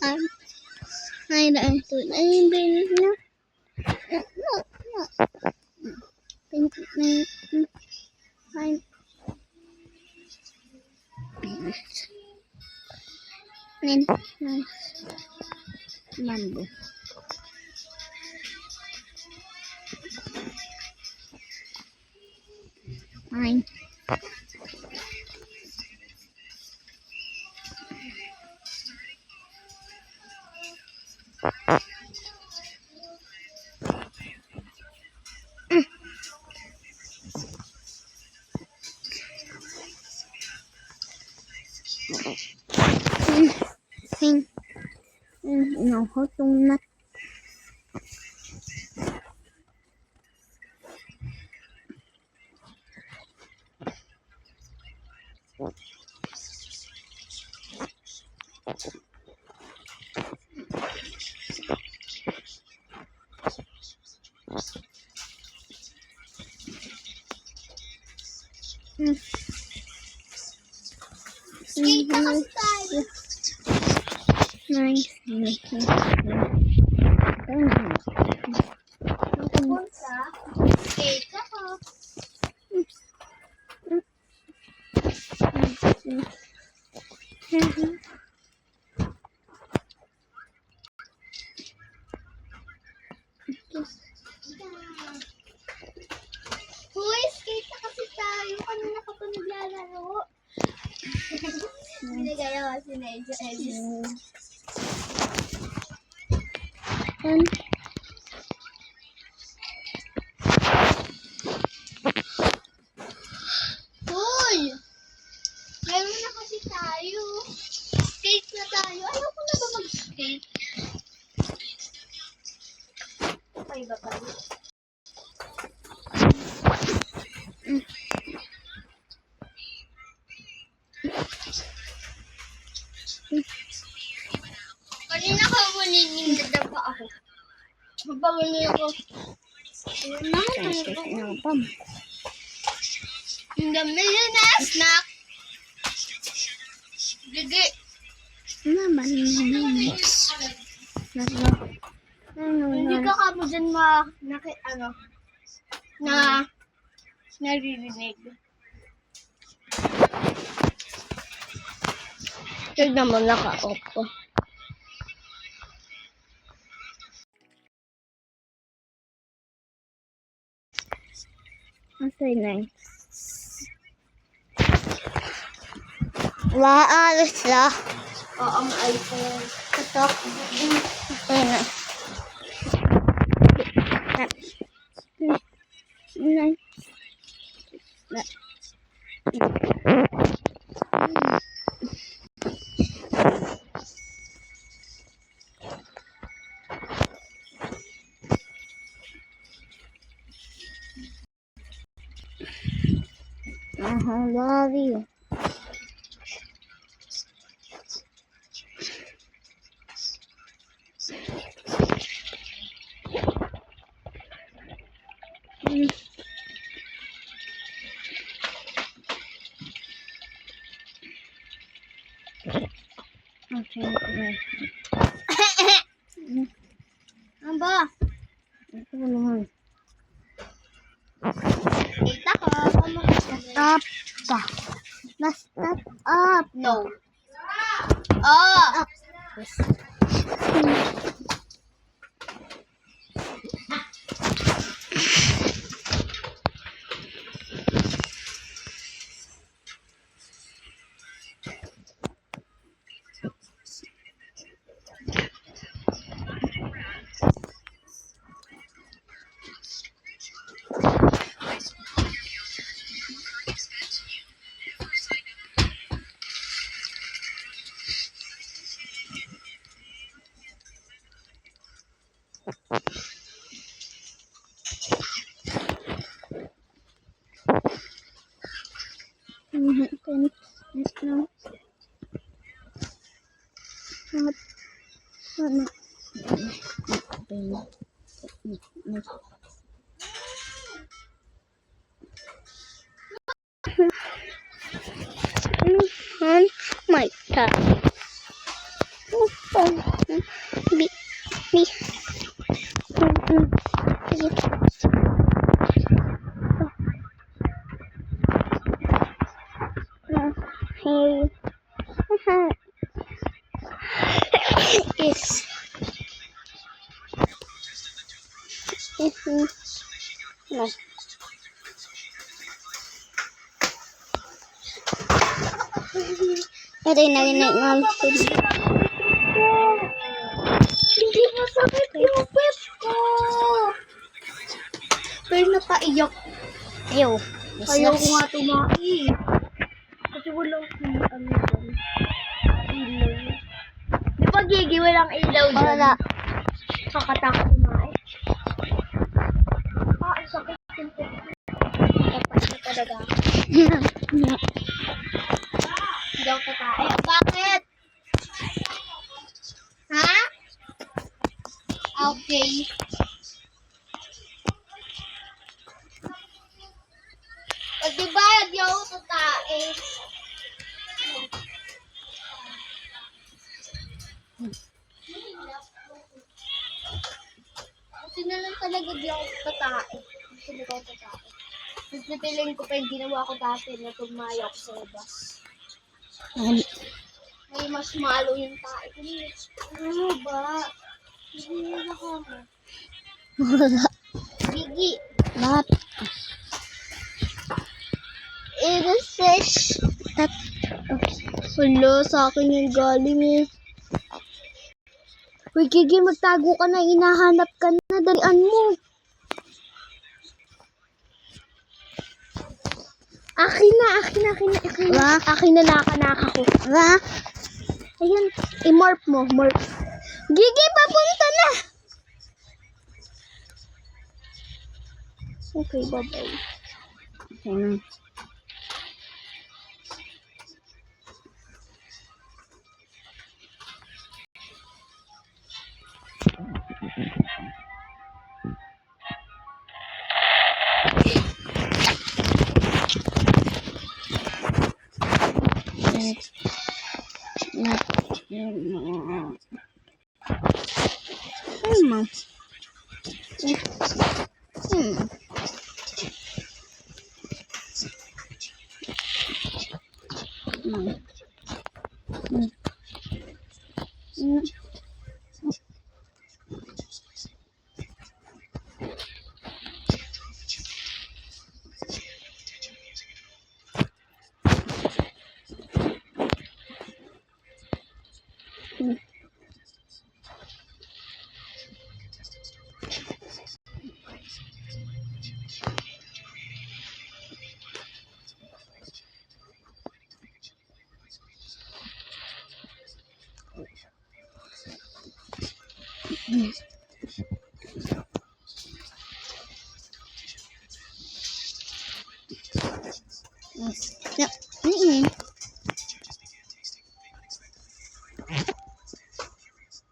Hai đã tụi em bên nó bên này hai nên làm được hai hình nó hốt tung nát Kita kasi tayo. nice Punta. Kita ko. Hoy, skate na kasi tayo. Kanina ka pa naglalaro. Binigaya kasi na Edis. Hoy! Meron na kasi tayo. Skate na tayo. Ayaw ko na ba mag-skate? Okay ba pa? Kanina ka mulinig na pa ako. Mabangon ako. Ang dami yun na snack. Gigi. naman Hindi ka kamo dyan naririnig. tignan mo naka-off ko. Okay, nice. Maalis na. Oo, ang iPhone. Ito. Okay na. Nice. Love you. Okay. Ano ba? Ito naman. Kita ko. Up pa. Basta up. No. Oh! Up. My God. Bi. Bi. Sige. Hey. Is. No. Narinig nga. Hindi masakit yung pet ko. Pero napaiyak. Ayaw. Ayaw ko nga tumain. Kasi walang ano dyan. Ilaw. Di ba, Gigi, walang ilaw dyan? Wala. Kakatakot tumain. Ang sakit yung pet ko. Tapos na talaga. Hindi ako kakain. Bakit? Ha? Okay. O diba, hindi ako kakain. Kasi na lang talaga di ako kakain. Kasi di ako kakain. Tapos napiling ko pa yung ginawa ko dati na tumaya ako sa labas. May mas malo yung tae ko. Ano ba? Hindi na ako. Gigi. Bakit? It is fish. Wala, sa akin yung galing eh. Uy, Gigi, magtago ka na. Hinahanap ka na. Dalian mo. Akin na. Wah. Akin na naka ko. Wah. Ayan, i-morph mo. Morph. Gigi, papunta na. Okay, bye-bye. Okay na.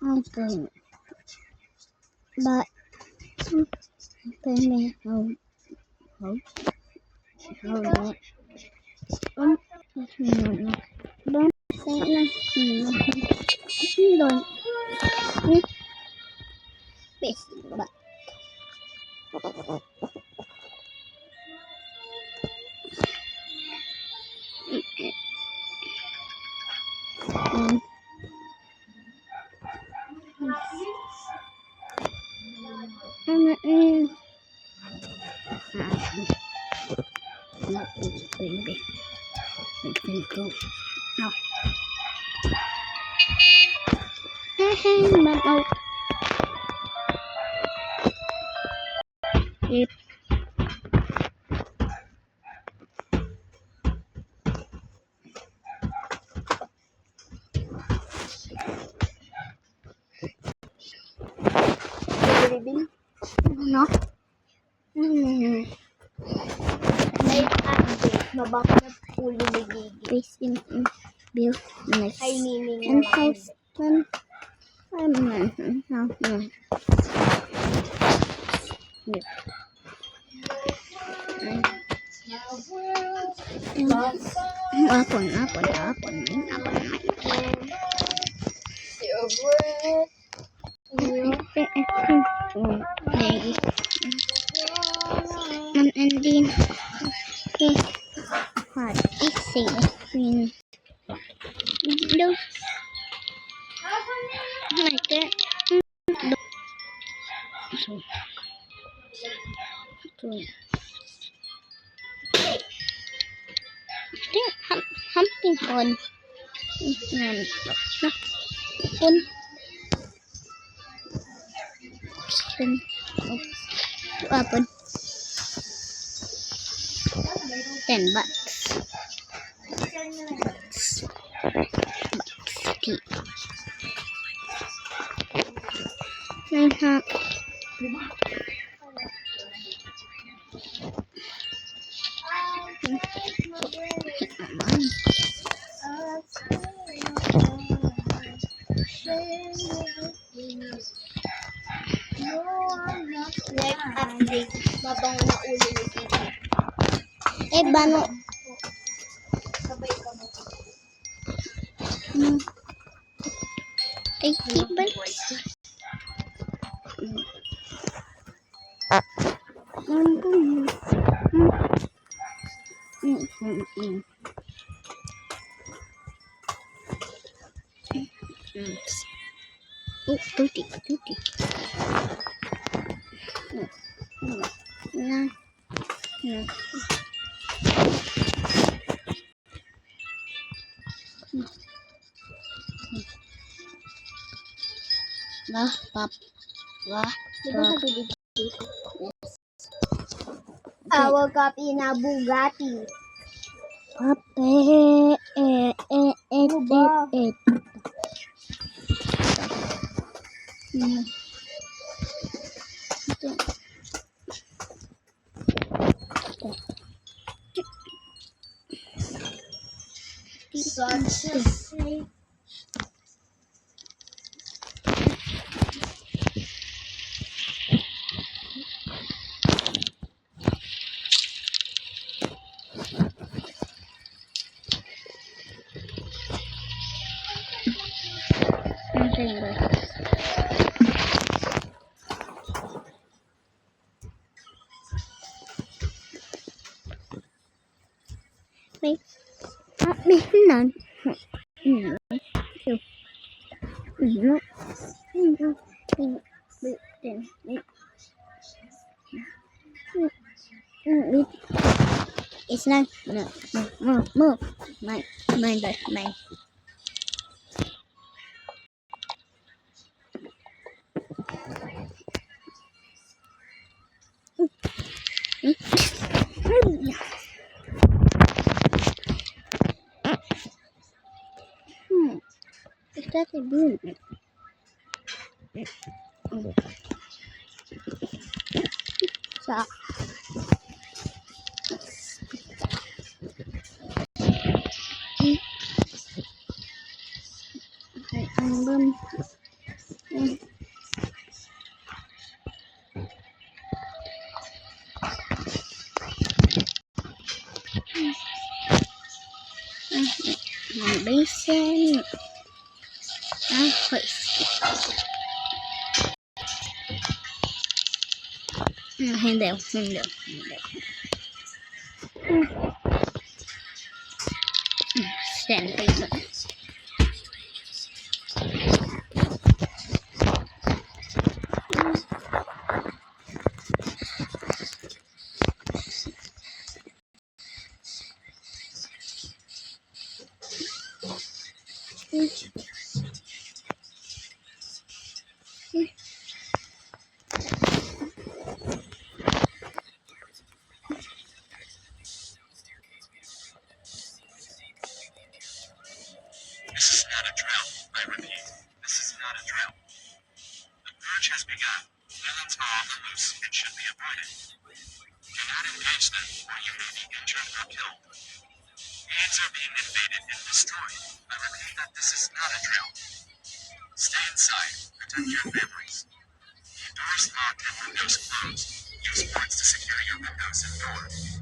Okay. But okay, baby. Go. No. Hey, man, oh. Yep. No. Mabaka na pulo ni Gigi. Face in Bill. Nice. Ay, Nining. And house. No. Apon. Maybe. And then what is it? No. Like that. Something fun. Open. 10 bucks. Key. Life update. Mabango na ulo ni Tita. Bano. Sabay ka mo. Ay, iban. Oh, tuti. Nah. Wah, pap. Wah, Diba sabi dito? Our copy na Bugatti. Pape. Such a safe. Wait. None. It's not. No. Move. Mine. Is that a balloon? So. Album. Basin. Hindi. Stand paper. This is not a drill. I repeat, this is not a drill. The purge has begun. Villains are on the loose and should be avoided. Do not engage them, or you may be injured or killed. Aids are being invaded and destroyed. I repeat that this is not a drill. Stay inside. Protect your families. Keep doors locked and windows closed. Use boards to secure your windows and doors.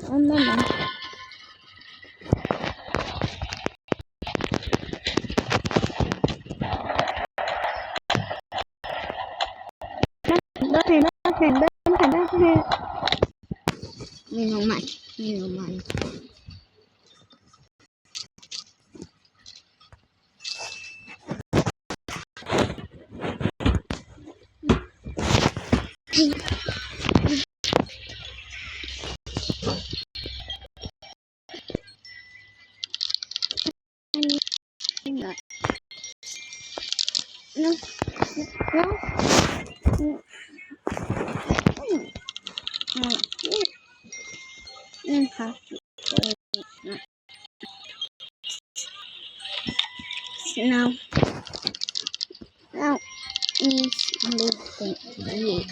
Ano lang. Bakit? Minuman. No. Now is looking. Hindi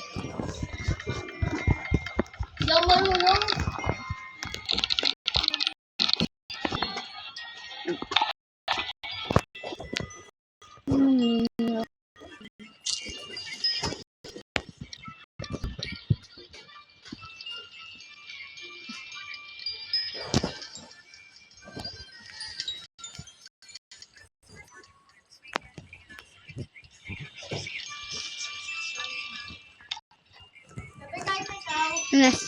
ako marunong. Sabi tayo pa ikaw. Yes.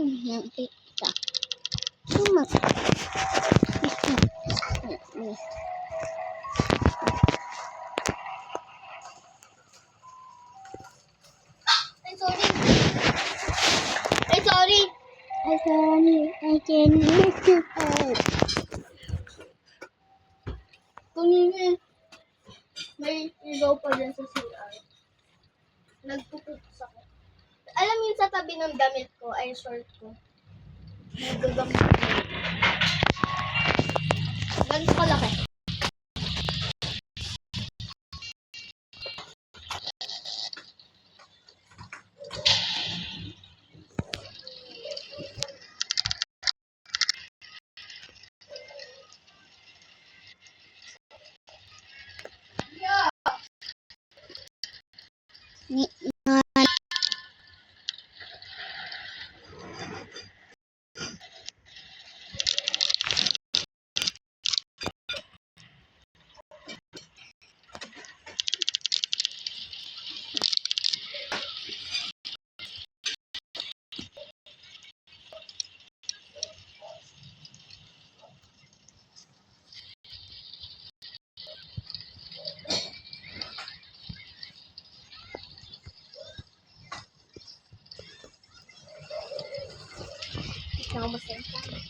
Yang kita. Cuma. Ay, sorry. Ay, sorry. I can miss you. Tumingin. May ilaw pa dyan sa CR. Nagpupups ako. Alam yun sa tabi ng damit ko, ay short ko. Nagagamit ko. Ganito kalaki. Ni same time.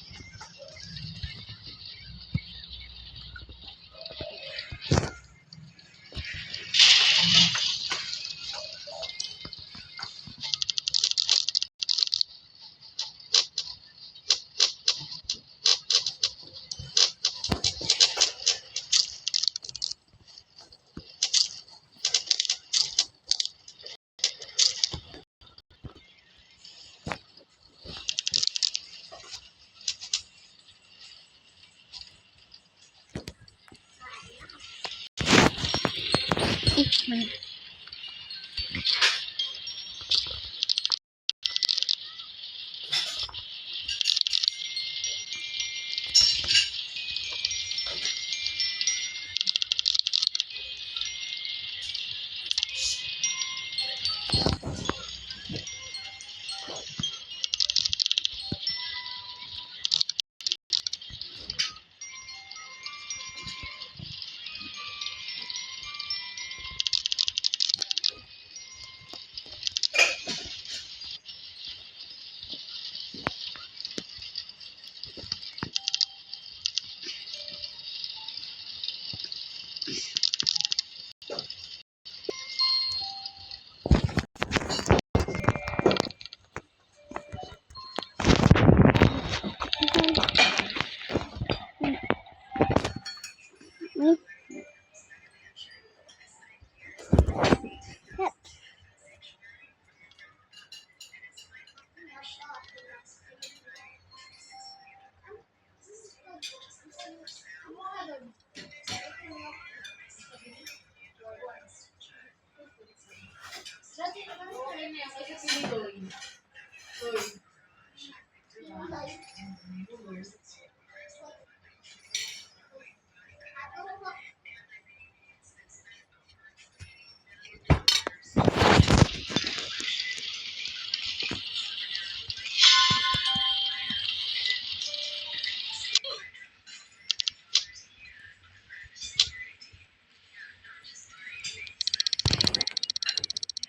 Ay,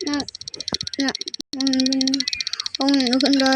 na, na, kung maganda,